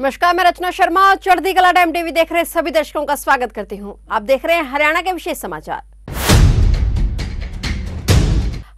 नमस्कार, मैं रचना शर्मा। चढ़ती कला टाइम टीवी देख रहे सभी दर्शकों का स्वागत करती हूं। आप देख रहे हैं हरियाणा के विशेष समाचार।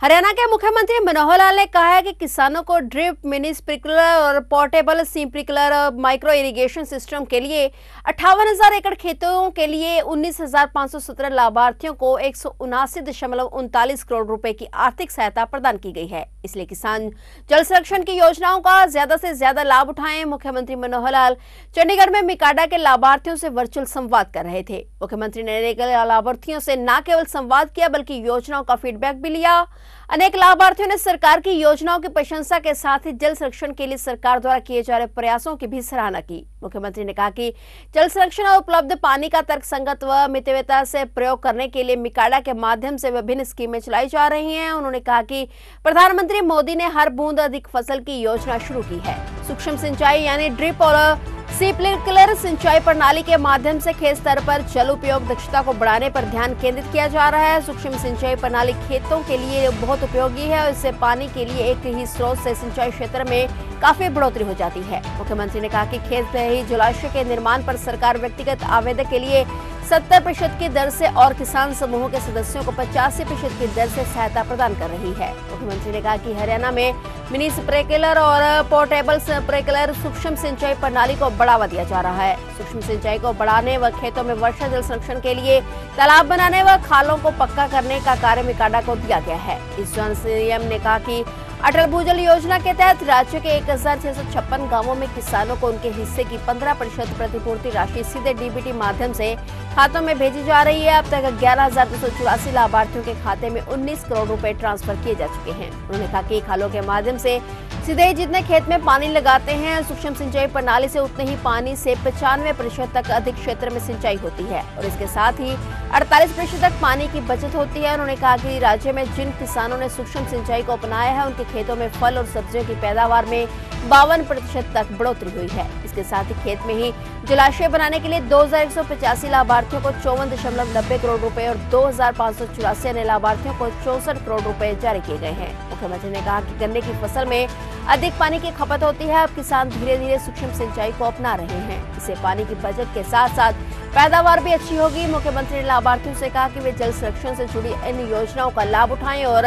हरियाणा के मुख्यमंत्री मनोहर लाल ने कहा है कि किसानों को ड्रिप, मिनी स्प्रिंकलर और portable sprinkler micro irrigation system के लिए 58,000 एकड़ खेतों के लिए 19,517 लाभार्थियों को 179.39 करोड़ रुपए की आर्थिक सहायता प्रदान की गई है। इसलिए किसान जल संरक्षण की योजनाओं का ज्यादा से ज्यादा लाभ उठाएं। मुख्यमंत्री मनोहर लाल चंडीगढ़ में मिकाडा के लाभार्थियों से वर्चुअल संवाद कर रहे थे। मुख्यमंत्री ने लाभार्थियों से न केवल संवाद किया बल्कि योजनाओं का फीडबैक भी लिया। अनेक लाभार्थियों ने सरकार की योजनाओं की प्रशंसा के साथ ही जल संरक्षण के लिए सरकार द्वारा किए जा रहे प्रयासों की भी सराहना की। मुख्यमंत्री ने कहा कि जल संरक्षण और उपलब्ध पानी का तर्कसंगत व मितव्ययता से प्रयोग करने के लिए मिकाडा के माध्यम से विभिन्न स्कीमें चलाई जा रही हैं। उन्होंने कहा कि प्रधानमंत्री मोदी ने हर बूंद अधिक फसल की योजना शुरू की है। सूक्ष्म सिंचाई यानी ड्रिप और स्प्रिंकलर सिंचाई प्रणाली के माध्यम से खेत स्तर पर जल उपयोग दक्षता को बढ़ाने पर ध्यान केंद्रित किया जा रहा है। सूक्ष्म सिंचाई प्रणाली खेतों के लिए बहुत उपयोगी है और इससे पानी के लिए एक ही स्रोत से सिंचाई क्षेत्र में काफी बढ़ोतरी हो जाती है। मुख्यमंत्री ने कहा कि खेत से ही जलाशय के निर्माण पर सरकार व्यक्तिगत आवेदक के लिए 70% की दर से और किसान समूहों के सदस्यों को 85% की दर से सहायता प्रदान कर रही है। मुख्यमंत्री ने कहा कि हरियाणा में मिनी स्प्रिंकलर और पोर्टेबल स्प्रिंकलर सूक्ष्म सिंचाई प्रणाली को बढ़ावा दिया जा रहा है। सूक्ष्म सिंचाई को बढ़ाने व खेतों में वर्षा जल संरक्षण के लिए तालाब बनाने व खालों को पक्का करने का कार्य मिकाडा को दिया गया है। इस दौरान सीएम ने कहा कि अटल भूजल योजना के तहत राज्य के 1,656 गांवों में किसानों को उनके हिस्से की 15% प्रतिपूर्ति राशि सीधे डीबीटी माध्यम से खातों में भेजी जा रही है। अब तक 11,284 लाभार्थियों के खाते में 19 करोड़ रुपए ट्रांसफर किए जा चुके हैं। उन्होंने कहा कि खालों के माध्यम से सीधे जितने खेत में पानी लगाते हैं, सूक्ष्म सिंचाई प्रणाली से उतने ही पानी से 95% तक अधिक क्षेत्र में सिंचाई होती है और इसके साथ ही 48% तक पानी की बचत होती है। उन्होंने कहा कि राज्य में जिन किसानों ने सूक्ष्म सिंचाई को अपनाया है उनके खेतों में फल और सब्जियों की पैदावार में 52% तक बढ़ोतरी हुई है। इसके साथ ही खेत में ही जलाशय बनाने के लिए 2,185 लाभार्थियों को 54.90 करोड़ रुपए और 2,584 अन्य लाभार्थियों को 64 करोड़ रुपए जारी किए गए हैं। मुख्यमंत्री ने कहा कि गन्ने की फसल में अधिक पानी की खपत होती है। अब किसान धीरे धीरे सूक्ष्म सिंचाई को अपना रहे हैं। इससे पानी की बचत के साथ साथ पैदावार भी अच्छी होगी। मुख्यमंत्री ने लाभार्थियों से कहा कि वे जल संरक्षण से जुड़ी इन योजनाओं का लाभ उठाएं और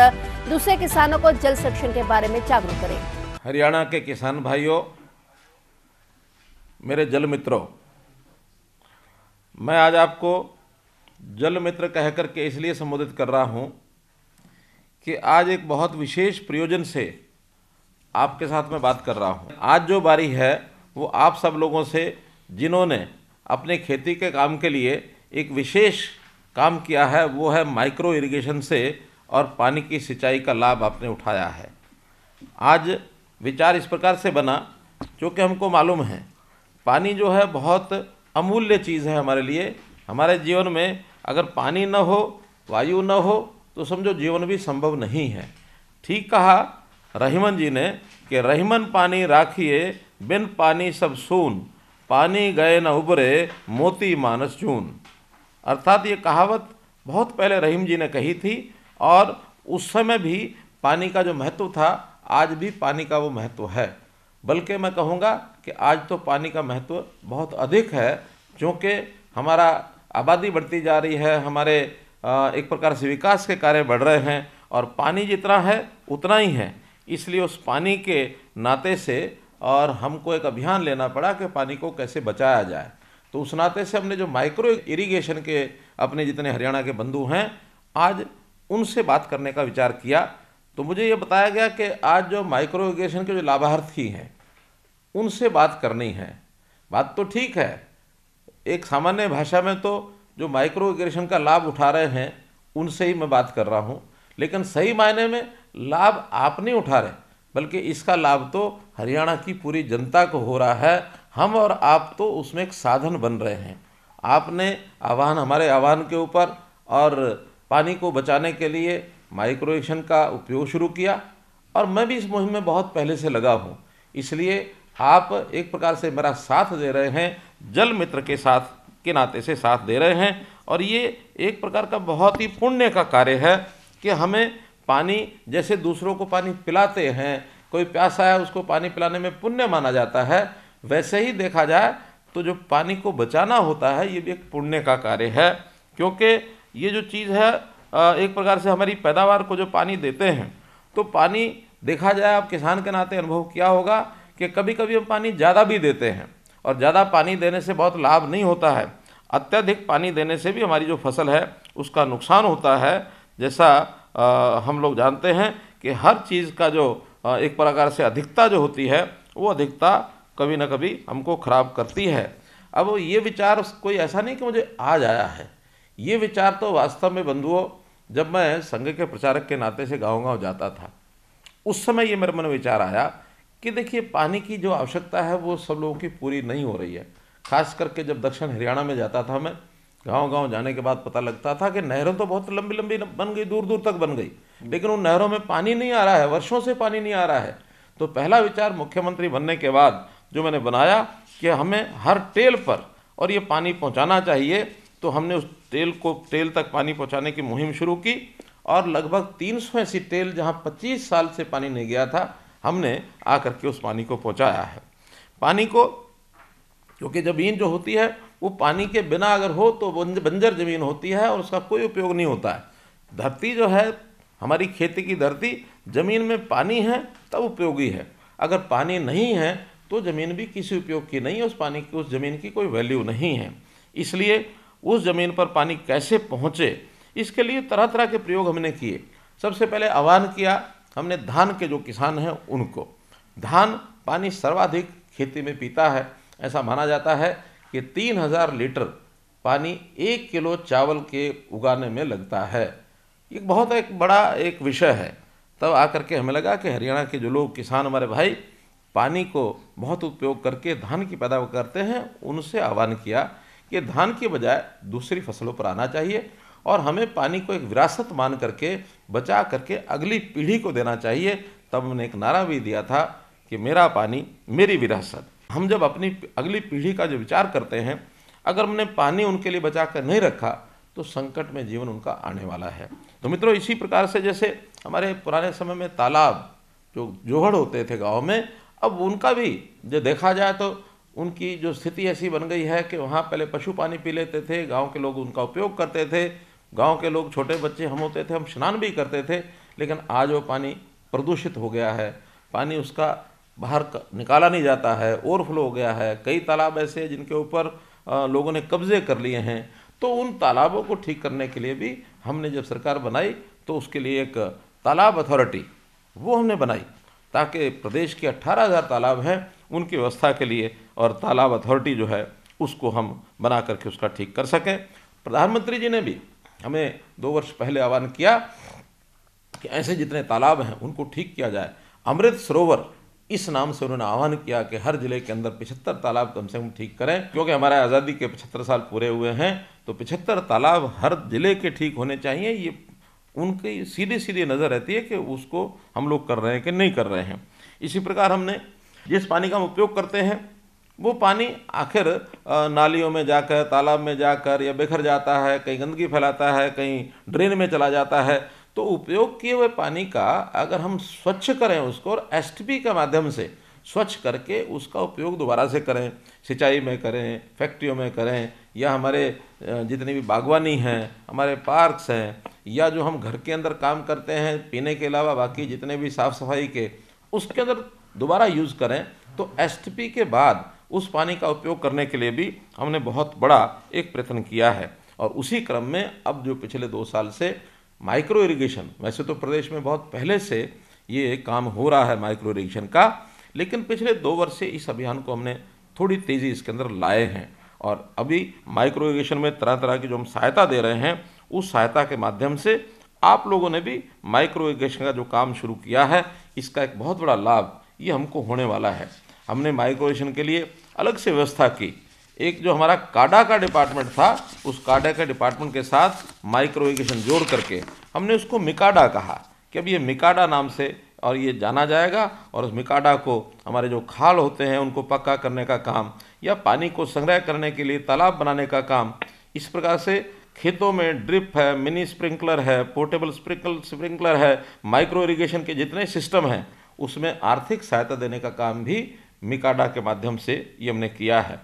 दूसरे किसानों को जल संरक्षण के बारे में जागरूक करें। हरियाणा के किसान भाइयों, मेरे जल मित्रों, मैं आज आपको जल मित्र कह कर के इसलिए संबोधित कर रहा हूं कि आज एक बहुत विशेष प्रयोजन से आपके साथ में बात कर रहा हूं। आज जो बारी है वो आप सब लोगों से, जिन्होंने अपने खेती के काम के लिए एक विशेष काम किया है, वो है माइक्रो इरिगेशन से और पानी की सिंचाई का लाभ आपने उठाया है। आज विचार इस प्रकार से बना, क्योंकि हमको मालूम है पानी जो है बहुत अमूल्य चीज़ है हमारे लिए। हमारे जीवन में अगर पानी न हो, वायु न हो, तो समझो जीवन भी संभव नहीं है। ठीक कहा रहीमन जी ने कि रहीमन पानी राखिए, बिन पानी सब सून, पानी गए न उबरे, मोती मानस चून। अर्थात ये कहावत बहुत पहले रहीम जी ने कही थी और उस समय भी पानी का जो महत्व था, आज भी पानी का वो महत्व है। बल्कि मैं कहूँगा कि आज तो पानी का महत्व बहुत अधिक है, क्योंकि हमारा आबादी बढ़ती जा रही है, हमारे एक प्रकार से विकास के कार्य बढ़ रहे हैं और पानी जितना है उतना ही है। इसलिए उस पानी के नाते से और हमको एक अभियान लेना पड़ा कि पानी को कैसे बचाया जाए। तो उस नाते से हमने जो माइक्रो इरिगेशन के अपने जितने हरियाणा के बंधु हैं, आज उनसे बात करने का विचार किया। तो मुझे ये बताया गया कि आज जो माइक्रो इरिगेशन के जो लाभार्थी हैं उनसे बात करनी है। बात तो ठीक है, एक सामान्य भाषा में तो जो माइक्रो इरिगेशन का लाभ उठा रहे हैं उनसे ही मैं बात कर रहा हूँ, लेकिन सही मायने में लाभ आप नहीं उठा रहे, बल्कि इसका लाभ तो हरियाणा की पूरी जनता को हो रहा है। हम और आप तो उसमें एक साधन बन रहे हैं। आपने आह्वान, हमारे आह्वान के ऊपर और पानी को बचाने के लिए माइक्रो इरिगेशन का उपयोग शुरू किया और मैं भी इस मुहिम में बहुत पहले से लगा हूँ। इसलिए आप एक प्रकार से मेरा साथ दे रहे हैं, जल मित्र के साथ के नाते से साथ दे रहे हैं और ये एक प्रकार का बहुत ही पुण्य का कार्य है कि हमें पानी, जैसे दूसरों को पानी पिलाते हैं, कोई प्यासा है उसको पानी पिलाने में पुण्य माना जाता है, वैसे ही देखा जाए तो जो पानी को बचाना होता है ये भी एक पुण्य का कार्य है, क्योंकि ये जो चीज़ है एक प्रकार से हमारी पैदावार को जो पानी देते हैं, तो पानी देखा जाए आप किसान के नाते अनुभव किया होगा कि कभी कभी हम पानी ज़्यादा भी देते हैं, और ज़्यादा पानी देने से बहुत लाभ नहीं होता है। अत्यधिक पानी देने से भी हमारी जो फसल है उसका नुकसान होता है। जैसा हम लोग जानते हैं कि हर चीज़ का जो एक प्रकार से अधिकता जो होती है वो अधिकता कभी ना कभी हमको ख़राब करती है। अब ये विचार कोई ऐसा नहीं कि मुझे आज आया है, ये विचार तो वास्तव में बंधुओं जब मैं संघ के प्रचारक के नाते से गांव-गांव जाता था उस समय ये मेरे मन में विचार आया कि देखिए पानी की जो आवश्यकता है वो सब लोगों की पूरी नहीं हो रही है। खास करके जब दक्षिण हरियाणा में जाता था मैं, गांव-गांव जाने के बाद पता लगता था कि नहरों तो बहुत लंबी लंबी बन गई, दूर दूर तक बन गई, लेकिन उन नहरों में पानी नहीं आ रहा है, वर्षों से पानी नहीं आ रहा है। तो पहला विचार मुख्यमंत्री बनने के बाद जो मैंने बनाया कि हमें हर टेल पर और ये पानी पहुंचाना चाहिए, तो हमने उस टेल तक पानी पहुंचाने की मुहिम शुरू की, और लगभग 300 ऐसी टेल जहां 25 साल से पानी नहीं गया था, हमने आकर के उस पानी को पहुंचाया है। पानी को, क्योंकि ज़मीन जो होती है वो पानी के बिना अगर हो तो बंजर ज़मीन होती है और उसका कोई उपयोग नहीं होता है। धरती जो है हमारी खेती की धरती, ज़मीन में पानी है तब उपयोगी है, अगर पानी नहीं है तो ज़मीन भी किसी उपयोग की नहीं है, उस पानी की, उस ज़मीन की कोई वैल्यू नहीं है। इसलिए उस ज़मीन पर पानी कैसे पहुँचे, इसके लिए तरह तरह के प्रयोग हमने किए। सबसे पहले आह्वान किया हमने धान के जो किसान हैं उनको। धान पानी सर्वाधिक खेती में पीता है, ऐसा माना जाता है कि 3000 लीटर पानी 1 किलो चावल के उगाने में लगता है। ये बहुत एक बड़ा एक विषय है। तब आकर के हमें लगा कि हरियाणा के जो लोग किसान हमारे भाई पानी को बहुत उपयोग करके धान की पैदावार करते हैं, उनसे आह्वान किया कि धान की बजाय दूसरी फसलों पर आना चाहिए और हमें पानी को एक विरासत मान करके बचा करके अगली पीढ़ी को देना चाहिए। तब हमने एक नारा भी दिया था कि मेरा पानी मेरी विरासत। हम जब अपनी अगली पीढ़ी का जो विचार करते हैं, अगर हमने पानी उनके लिए बचा कर नहीं रखा तो संकट में जीवन उनका आने वाला है। तो मित्रों, इसी प्रकार से जैसे हमारे पुराने समय में तालाब जो जोहड़ होते थे गाँव में, अब उनका भी जो देखा जाए तो उनकी जो स्थिति ऐसी बन गई है कि वहाँ पहले पशु पानी पी लेते थे, गांव के लोग उनका उपयोग करते थे, गांव के लोग छोटे बच्चे हम होते थे, हम स्नान भी करते थे, लेकिन आज वो पानी प्रदूषित हो गया है, पानी उसका बाहर निकाला नहीं जाता है, ओवरफ्लो हो गया है। कई तालाब ऐसे हैं जिनके ऊपर लोगों ने कब्जे कर लिए हैं। तो उन तालाबों को ठीक करने के लिए भी हमने जब सरकार बनाई तो उसके लिए एक तालाब अथॉरिटी वो हमने बनाई, ताकि प्रदेश के 18,000 तालाब हैं उनकी व्यवस्था के लिए, और तालाब अथॉरिटी जो है उसको हम बना करके उसका ठीक कर सकें। प्रधानमंत्री जी ने भी हमें 2 वर्ष पहले आह्वान किया कि ऐसे जितने तालाब हैं उनको ठीक किया जाए। अमृत सरोवर इस नाम से उन्होंने आह्वान किया कि हर जिले के अंदर 75 तालाब कम से कम ठीक करें, क्योंकि हमारे आज़ादी के 75 साल पूरे हुए हैं, तो 75 तालाब हर जिले के ठीक होने चाहिए। ये उनकी सीधी सीधी नज़र रहती है कि उसको हम लोग कर रहे हैं कि नहीं कर रहे हैं। इसी प्रकार हमने जिस पानी का हम उपयोग करते हैं वो पानी आखिर नालियों में जाकर, तालाब में जाकर या बिखर जाता है, कहीं गंदगी फैलाता है, कहीं ड्रेन में चला जाता है। तो उपयोग किए हुए पानी का अगर हम स्वच्छ करें उसको, और एसटीपी के माध्यम से स्वच्छ करके उसका उपयोग दोबारा से करें, सिंचाई में करें, फैक्ट्रियों में करें, या हमारे जितनी भी बागवानी हैं, हमारे पार्क्स हैं, या जो हम घर के अंदर काम करते हैं पीने के अलावा बाकी जितने भी साफ़ सफाई के, उसके अंदर दोबारा यूज़ करें। तो एसटीपी के बाद उस पानी का उपयोग करने के लिए भी हमने बहुत बड़ा एक प्रयत्न किया है। और उसी क्रम में अब जो पिछले 2 साल से माइक्रो इरिगेशन, वैसे तो प्रदेश में बहुत पहले से ये काम हो रहा है माइक्रो इरिगेशन का, लेकिन पिछले 2 वर्ष से इस अभियान को हमने थोड़ी तेज़ी इसके अंदर लाए हैं। और अभी माइक्रो इरिगेशन में तरह तरह की जो हम सहायता दे रहे हैं, उस सहायता के माध्यम से आप लोगों ने भी माइक्रो इरिगेशन का जो काम शुरू किया है, इसका एक बहुत बड़ा लाभ ये हमको होने वाला है। हमने माइक्रो इरिगेशन के लिए अलग से व्यवस्था की। एक जो हमारा काडा का डिपार्टमेंट था, उस काडा के डिपार्टमेंट के साथ माइक्रो इरिगेशन जोड़ करके हमने उसको मिकाडा कहा कि अब ये मिकाडा नाम से और ये जाना जाएगा। और उस मिकाडा को हमारे जो खाल होते हैं उनको पक्का करने का काम, या पानी को संग्रह करने के लिए तालाब बनाने का काम, इस प्रकार से खेतों में ड्रिप है, मिनी स्प्रिंकलर है, पोर्टेबल स्प्रिंकलर है, माइक्रो इरिगेशन के जितने सिस्टम हैं उसमें आर्थिक सहायता देने का काम भी मिकाडा के माध्यम से ये हमने किया है।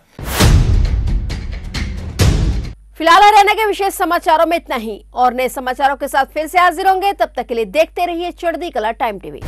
फिलहाल हरियाणा के विशेष समाचारों में इतना ही, और नए समाचारों के साथ फिर से हाजिर होंगे। तब तक के लिए देखते रहिए चढ़ती कला टाइम टीवी।